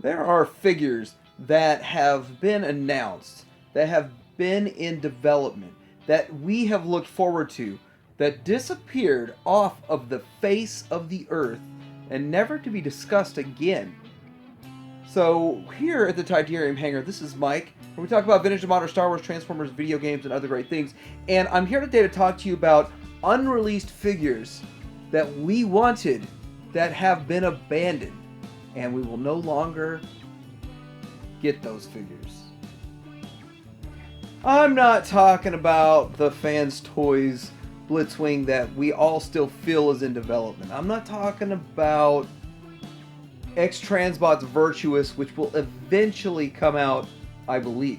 There are figures that have been announced, that have been in development, that we have looked forward to, that disappeared off of the face of the earth and never to be discussed again. So, here at the Tidarium Hangar, this is Mike, where we talk about vintage and modern Star Wars, Transformers, video games, and other great things. And I'm here today to talk to you about unreleased figures that we wanted that have been abandoned. And we will no longer get those figures. I'm not talking about the Fans Toys Blitzwing that we all still feel is in development. I'm not talking about X-Transbot's Virtuous, which will eventually come out, I believe.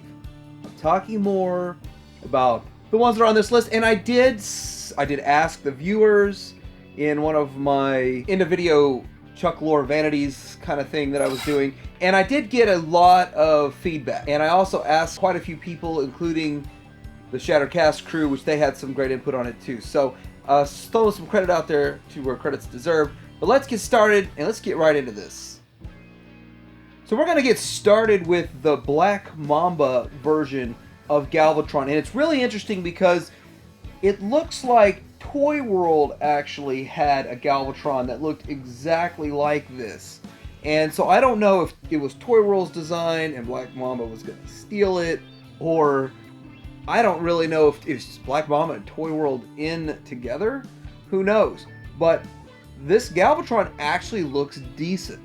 I'm talking more about the ones that are on this list. And I did ask the viewers in one of my end of video Chuck Lore Vanities kind of thing that I was doing, and I did get a lot of feedback. And I also asked quite a few people, including the Shattered Cast crew, which they had some great input on it too. So throw some credit out there to where credit's deserved. But let's get started and let's get right into this. So we're going to get started with the Black Mamba version of Galvatron, and it's really interesting because it looks like Toy World actually had a Galvatron that looked exactly like this. And so I don't know if it was Toy World's design and Black Mamba was going to steal it, or I don't really know if it's Black Mamba and Toy World in together. Who knows? But this Galvatron actually looks decent.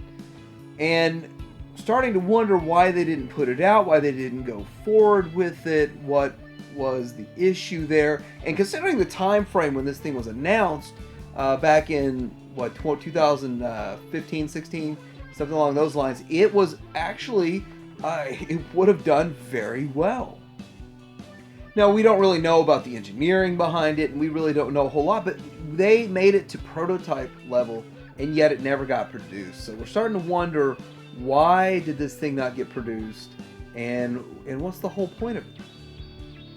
And starting to wonder why they didn't put it out, why they didn't go forward with it, what was the issue there. And considering the time frame when this thing was announced, back in what 2015, 16, something along those lines, it was actually it would have done very well. Now, we don't really know about the engineering behind it, and we really don't know a whole lot, but they made it to prototype level, and yet it never got produced. So we're starting to wonder, why did this thing not get produced, and what's the whole point of it?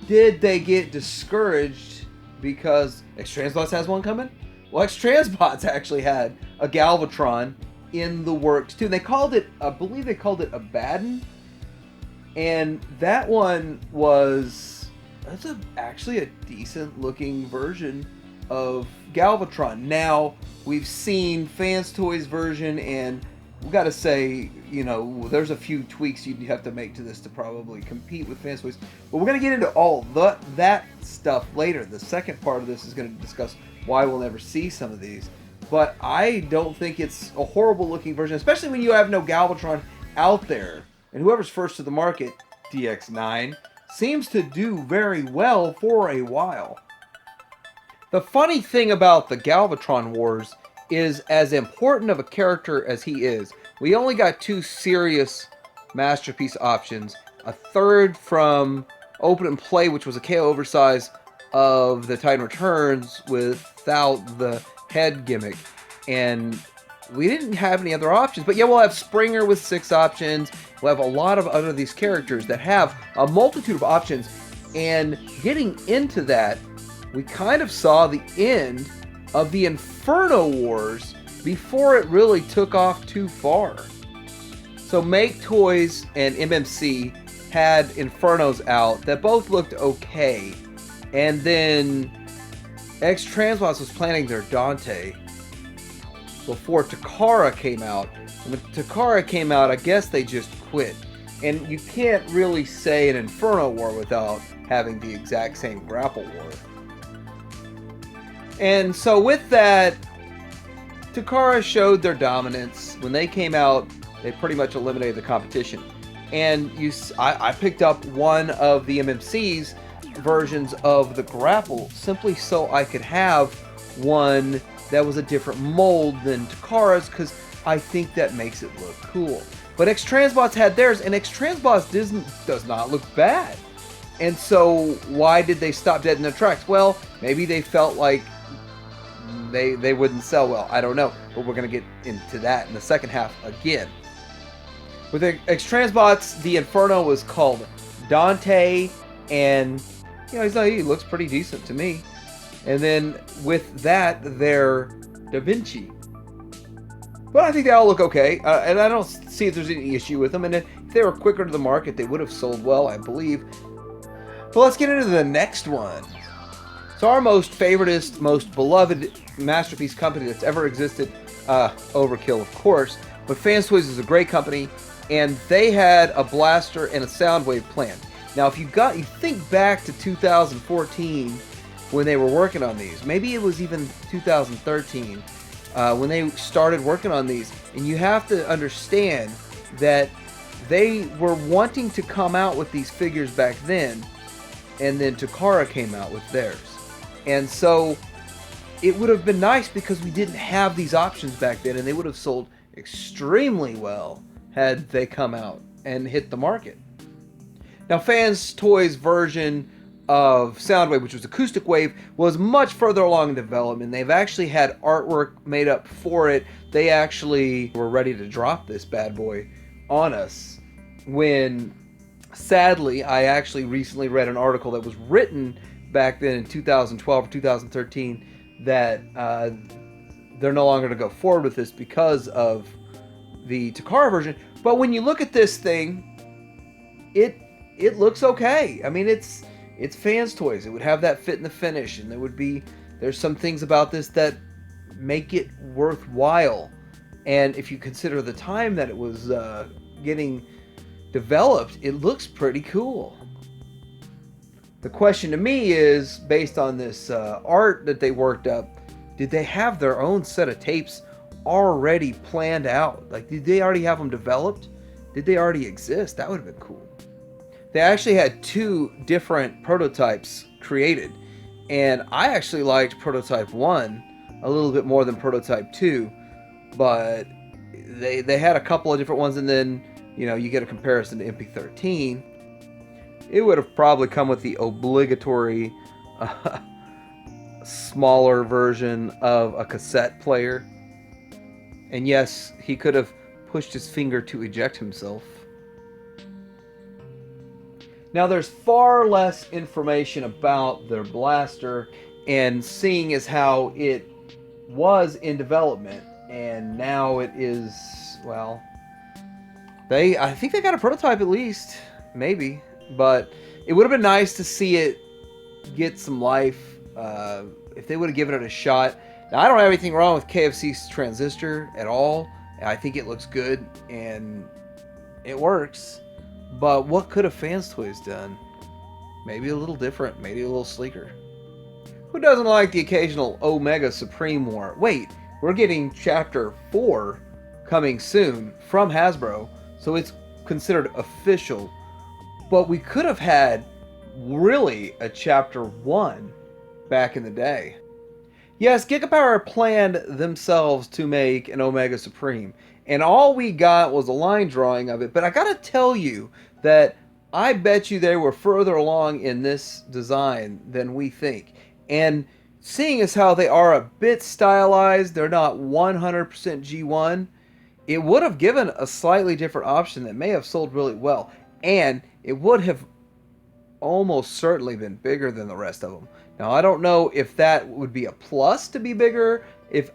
Did they get discouraged because X-Transbots has one coming? Well, X-Transbots actually had a Galvatron in the works too. They called it, I believe they called it Abaddon, and that one was, actually a decent looking version of Galvatron. Now, we've seen Fans Toys version, and we got to say, you know, there's a few tweaks you'd have to make to this to probably compete with Fans Toys. But we're going to get into all that stuff later. The second part of this is going to discuss why we'll never see some of these. But I don't think it's a horrible looking version, especially when you have no Galvatron out there. And whoever's first to the market, DX9, seems to do very well for a while. The funny thing about the Galvatron Wars is, as important of a character as he is, we only got 2 serious masterpiece options. A third from Open and Play, which was a KO oversize of the Titan Returns without the head gimmick. And we didn't have any other options. But yeah, we'll have Springer with 6 options. We'll have a lot of other these characters that have a multitude of options. And getting into that, we kind of saw the end of the Inferno Wars before it really took off too far. So Make Toys and MMC had Infernos out that both looked okay, and then X-Transbots was planning their Dante before Takara came out. And when Takara came out, I guess they just quit. And you can't really say an Inferno War without having the exact same Grapple War. And so with that, Takara showed their dominance. When they came out, they pretty much eliminated the competition. And I picked up one of the MMC's versions of the Grapple simply so I could have one that was a different mold than Takara's, because I think that makes it look cool. But X-Transbots had theirs, and X-Transbots does not look bad. And so why did they stop dead in their tracks? Well, maybe they felt like they wouldn't sell well. I don't know. But we're going to get into that in the second half again. With X-Transbots, the Inferno was called Dante, and you know, he looks pretty decent to me. And then with that, their Da Vinci. But I think they all look okay, and I don't see if there's any issue with them. And if they were quicker to the market, they would have sold well, I believe. But let's get into the next one. So our most favoritist, most beloved masterpiece company that's ever existed, Overkill, of course, but Fans Toys is a great company, and they had a blaster and a Soundwave plan. Now, if you think back to 2014 when they were working on these, maybe it was even 2013 when they started working on these, and you have to understand that they were wanting to come out with these figures back then, and then Takara came out with theirs. And so it would have been nice because we didn't have these options back then, and they would have sold extremely well had they come out and hit the market. Now, Fans Toys' version of Soundwave, which was Acoustic Wave, was much further along in development. They've actually had artwork made up for it. They actually were ready to drop this bad boy on us when, sadly, I actually recently read an article that was written back then in 2012 or 2013 that they're no longer going to go forward with this because of the Takara version. But when you look at this thing, it looks okay. I mean, it's Fans Toys. It would have that fit in the finish, and there's some things about this that make it worthwhile. And if you consider the time that it was getting developed, it looks pretty cool. The question to me is, based on this art that they worked up, did they have their own set of tapes already planned out? Like, did they already have them developed? Did they already exist? That would have been cool. They actually had 2 different prototypes created, and I actually liked Prototype 1 a little bit more than Prototype 2, but they had a couple of different ones, and then, you get a comparison to MP13. It would have probably come with the obligatory smaller version of a cassette player. And yes, he could have pushed his finger to eject himself. Now, there's far less information about their blaster, and seeing as how it was in development, and now it is, well, I think they got a prototype at least, maybe. But it would have been nice to see it get some life if they would have given it a shot. Now, I don't have anything wrong with KFC's transistor at all. I think it looks good and it works. But what could have Fans Toys done? Maybe a little different, maybe a little sleeker. Who doesn't like the occasional Omega Supreme War? Wait, we're getting Chapter 4 coming soon from Hasbro, so it's considered official. But we could have had really a Chapter 1 back in the day. Yes, Gigapower planned themselves to make an Omega Supreme, and all we got was a line drawing of it. But I gotta tell you that I bet you they were further along in this design than we think. And seeing as how they are a bit stylized, they're not 100% G1, it would have given a slightly different option that may have sold really well. And it would have almost certainly been bigger than the rest of them. Now, I don't know if that would be a plus to be bigger.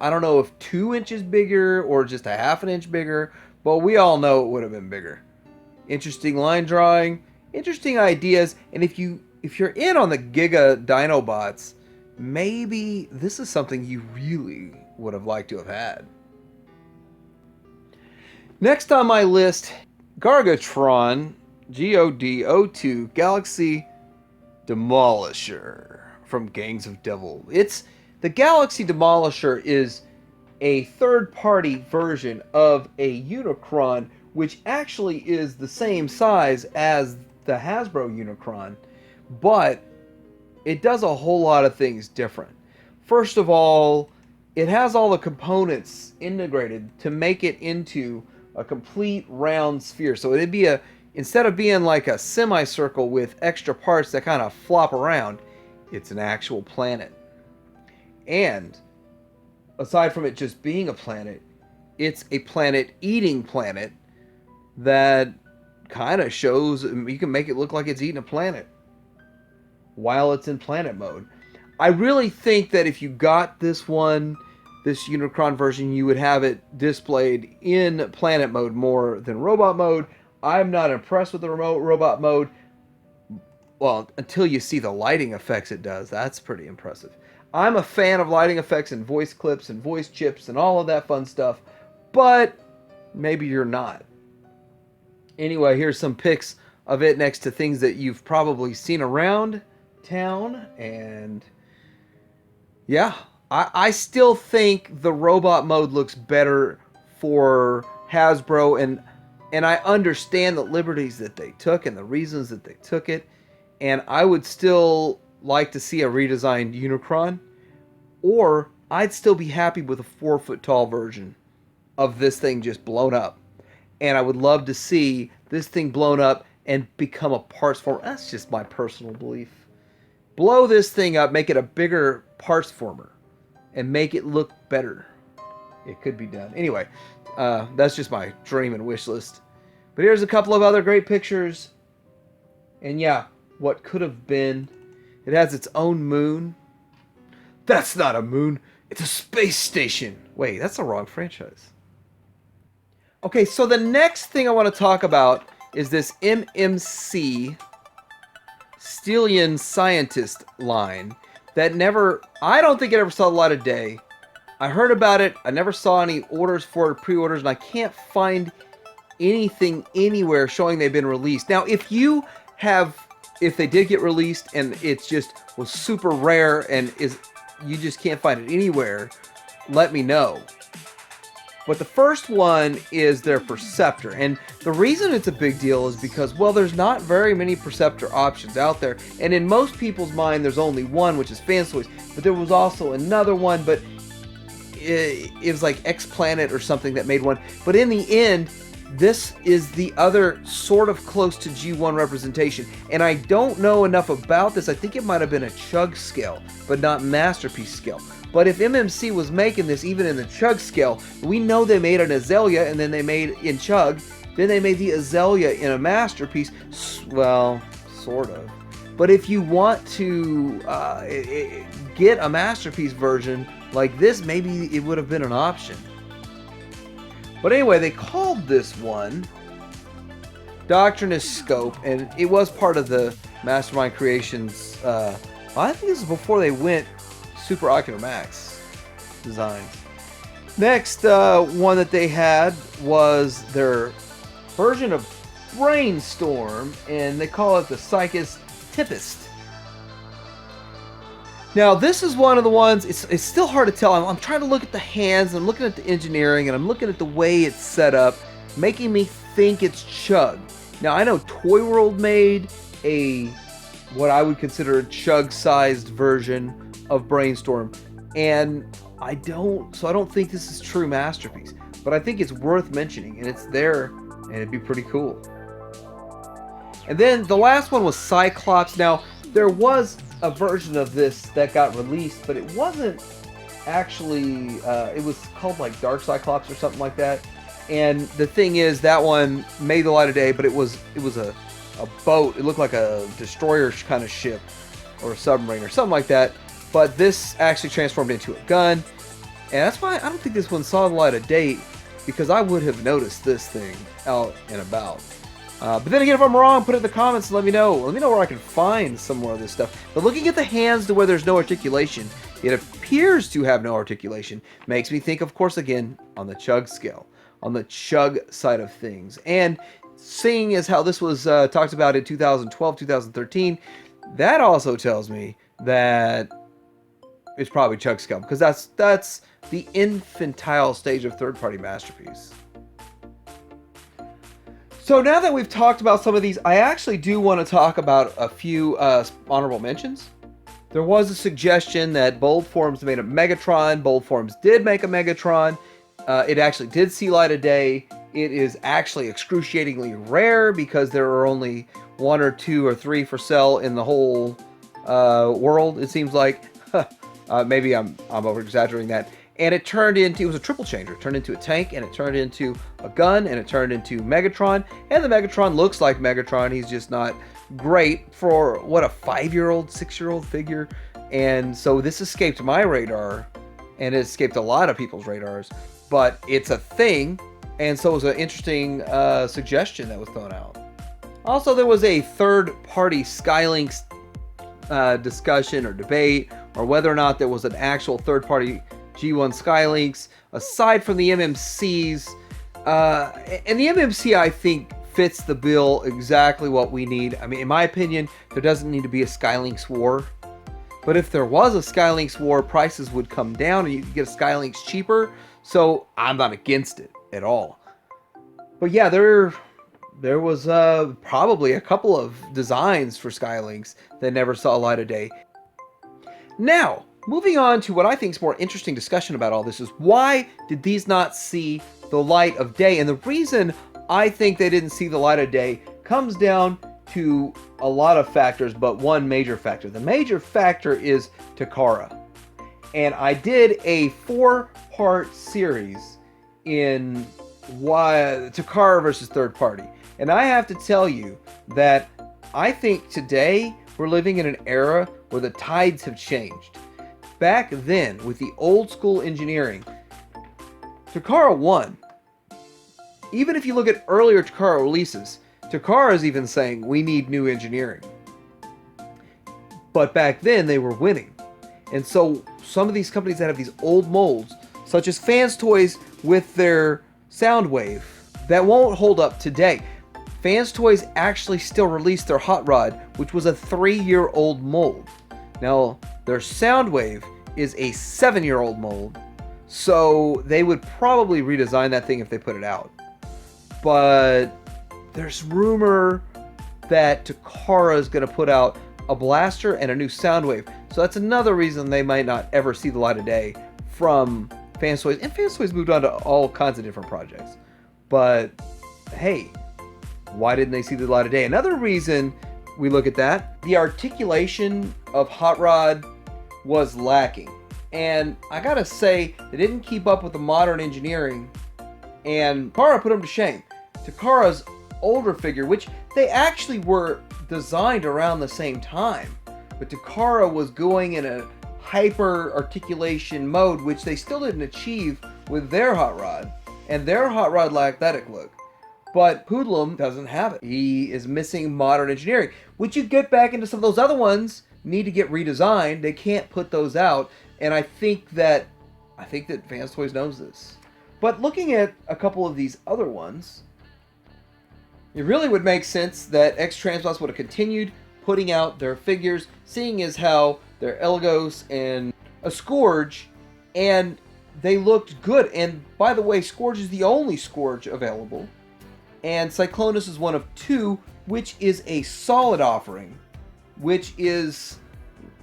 I don't know if 2 inches bigger or just a half an inch bigger, but we all know it would have been bigger. Interesting line drawing, interesting ideas, and if you're in on the Giga Dinobots, maybe this is something you really would have liked to have had. Next on my list, Gargatron, GODO2 Galaxy Demolisher from Gangs of Devil. The Galaxy Demolisher is a third-party version of a Unicron, which actually is the same size as the Hasbro Unicron, but it does a whole lot of things different. First of all, it has all the components integrated to make it into a complete round sphere. So it'd be instead of being like a semicircle with extra parts that kind of flop around, it's an actual planet. And aside from it just being a planet, it's a planet-eating planet that kind of shows, you can make it look like it's eating a planet while it's in planet mode. I really think that if you got this one, this Unicron version, you would have it displayed in planet mode more than robot mode. I'm not impressed with the remote robot mode. Well, until you see the lighting effects it does. That's pretty impressive. I'm a fan of lighting effects and voice clips and voice chips and all of that fun stuff, but maybe you're not. Anyway, here's some pics of it next to things that you've probably seen around town, and yeah, I still think the robot mode looks better for Hasbro, and I understand the liberties that they took and the reasons that they took it, and I would still like to see a redesigned Unicron, or I'd still be happy with a 4-foot tall version of this thing just blown up, and I would love to see this thing blown up and become a parts former. That's just my personal belief. Blow this thing up, make it a bigger parts former, and make it look better. It could be done. Anyway, that's just my dream and wish list. But here's a couple of other great pictures. And yeah, what could have been. It has its own moon. That's not a moon. It's a space station. Wait, that's the wrong franchise. Okay, so the next thing I want to talk about is this MMC Scientist line that I don't think it ever saw the light of day. I heard about it. I never saw any orders for it, pre-orders, and I can't find anything anywhere showing they've been released. Now, if they did get released and it just was super rare and you just can't find it anywhere, let me know. But the first one is their Perceptor. And the reason it's a big deal is because, well, there's not very many Perceptor options out there. And in most people's mind, there's only one, which is Fansoys. But there was also another one, but it was like X Planet or something that made one. But in the end, this is the other sort of close to G1 representation. And I don't know enough about this. I think it might have been a Chug scale, but not Masterpiece scale. But if MMC was making this even in the Chug scale, we know they made an Azalea and then they made in Chug, then they made the Azalea in a Masterpiece. Well, sort of. But if you want to get a Masterpiece version like this, maybe it would have been an option. But anyway, they called this one Doctrinus Scope, and it was part of the Mastermind Creations. I think this is before they went Super Ocular Max designs. Next one that they had was their version of Brainstorm, and they call it the Psychist Typist. Now, this is one of the ones, it's still hard to tell. I'm trying to look at the hands, I'm looking at the engineering, and I'm looking at the way it's set up, making me think it's Chug. Now, I know Toy World made what I would consider a Chug-sized version of Brainstorm, and I don't think this is true Masterpiece, but I think it's worth mentioning, and it's there, and it'd be pretty cool. And then the last one was Cyclops. Now, there was a version of this that got released, but it wasn't actually, it was called like Dark Cyclops or something like that. And the thing is, that one made the light of day, but it was a boat. It looked like a destroyer kind of ship or a submarine or something like that. But this actually transformed into a gun. And that's why I don't think this one saw the light of day, because I would have noticed this thing out and about. But then again, if I'm wrong, put it in the comments and let me know. Let me know where I can find some more of this stuff. But looking at the hands to where there's no articulation, it appears to have no articulation. Makes me think, of course, again, on the Chug scale, on the Chug side of things. And seeing as how this was talked about in 2012, 2013, that also tells me that it's probably Chug scale, because that's the infantile stage of third-party Masterpiece. So now that we've talked about some of these, I actually do want to talk about a few honorable mentions. There was a suggestion that Bold Forms made a Megatron. Bold Forms did make a Megatron. It actually did see light of day. It is actually excruciatingly rare because there are only 1 or 2 or 3 for sale in the whole world, it seems like. Maybe I'm over-exaggerating that. And it was a triple changer. It turned into a tank, and it turned into a gun, and it turned into Megatron. And the Megatron looks like Megatron. He's just not great for, what, a 5-year-old, 6-year-old figure. And so this escaped my radar and it escaped a lot of people's radars, but it's a thing, and so it was an interesting suggestion that was thrown out. Also, there was a third-party Skylink discussion or debate, or whether or not there was an actual third-party G1 Skylinks, aside from the MMCs. And the MMC, I think, fits the bill exactly what we need. I mean, in my opinion, there doesn't need to be a Skylinks war. But if there was a Skylinks war, prices would come down and you could get a Skylinks cheaper. So I'm not against it at all. But yeah, there was probably a couple of designs for Skylinks that never saw light of day. Now, moving on to what I think is more interesting discussion about all this is, why did these not see the light of day? And the reason I think they didn't see the light of day comes down to a lot of factors, but one major factor. The major factor is Takara. And I did a 4-part series in why Takara versus third party. And I have to tell you that I think today we're living in an era where the tides have changed. Back then, with the old school engineering, Takara won. Even if you look at earlier Takara releases, Takara is even saying we need new engineering. But back then they were winning. And so some of these companies that have these old molds, such as Fans Toys with their Soundwave, that won't hold up today. Fans Toys actually still released their Hot Rod, which was a 3-year-old mold. Now, their Soundwave is a 7-year-old mold, so they would probably redesign that thing if they put it out. But there's rumor that Takara is going to put out a blaster and a new Soundwave. So that's another reason they might not ever see the light of day from Fans Toys. And Fans Toys moved on to all kinds of different projects. But hey, why didn't they see the light of day? Another reason we look at that, the articulation of Hot Rod was lacking. And I gotta say, they didn't keep up with the modern engineering, and Takara put them to shame. Takara's older figure, which they actually were designed around the same time, but Takara was going in a hyper articulation mode, which they still didn't achieve with their Hot Rod, and their Hot Rod lacked that look. But Hoodlum doesn't have it. He is missing modern engineering, which you get back into some of those other ones need to get redesigned. They can't put those out, and I think that Fans Toys knows this. But looking at a couple of these other ones, it really would make sense that X-Transbots would have continued putting out their figures, seeing as how they're Elagos and a Scourge, and they looked good. And by the way, Scourge is the only Scourge available, and Cyclonus is one of 2, which is a solid offering, which is,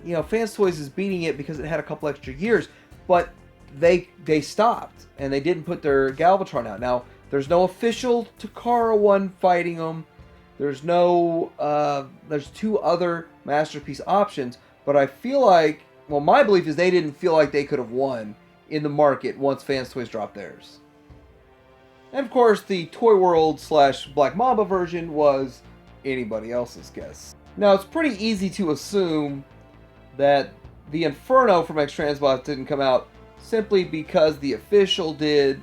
you know, Fans Toys is beating it because it had a couple extra years, but they stopped, and they didn't put their Galvatron out. Now, there's no official Takara one fighting them. There's 2 other Masterpiece options, but I feel like, well, my belief is they didn't feel like they could have won in the market once Fans Toys dropped theirs. And of course, the Toy World / Black Mamba version was anybody else's guess. Now, it's pretty easy to assume that the Inferno from X-Transbots didn't come out simply because the official did,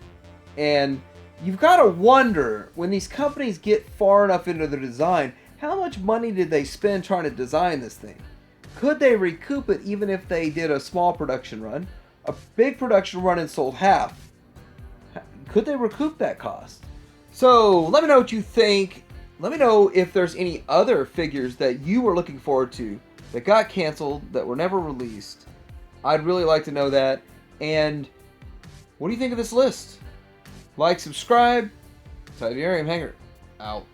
and you've got to wonder, when these companies get far enough into their design, how much money did they spend trying to design this thing? Could they recoup it even if they did a small production run? A big production run and sold half. Could they recoup that cost? So let me know what you think. Let me know if there's any other figures that you were looking forward to that got canceled, that were never released. I'd really like to know that. And what do you think of this list? Like, subscribe. Tiberium Hanger out.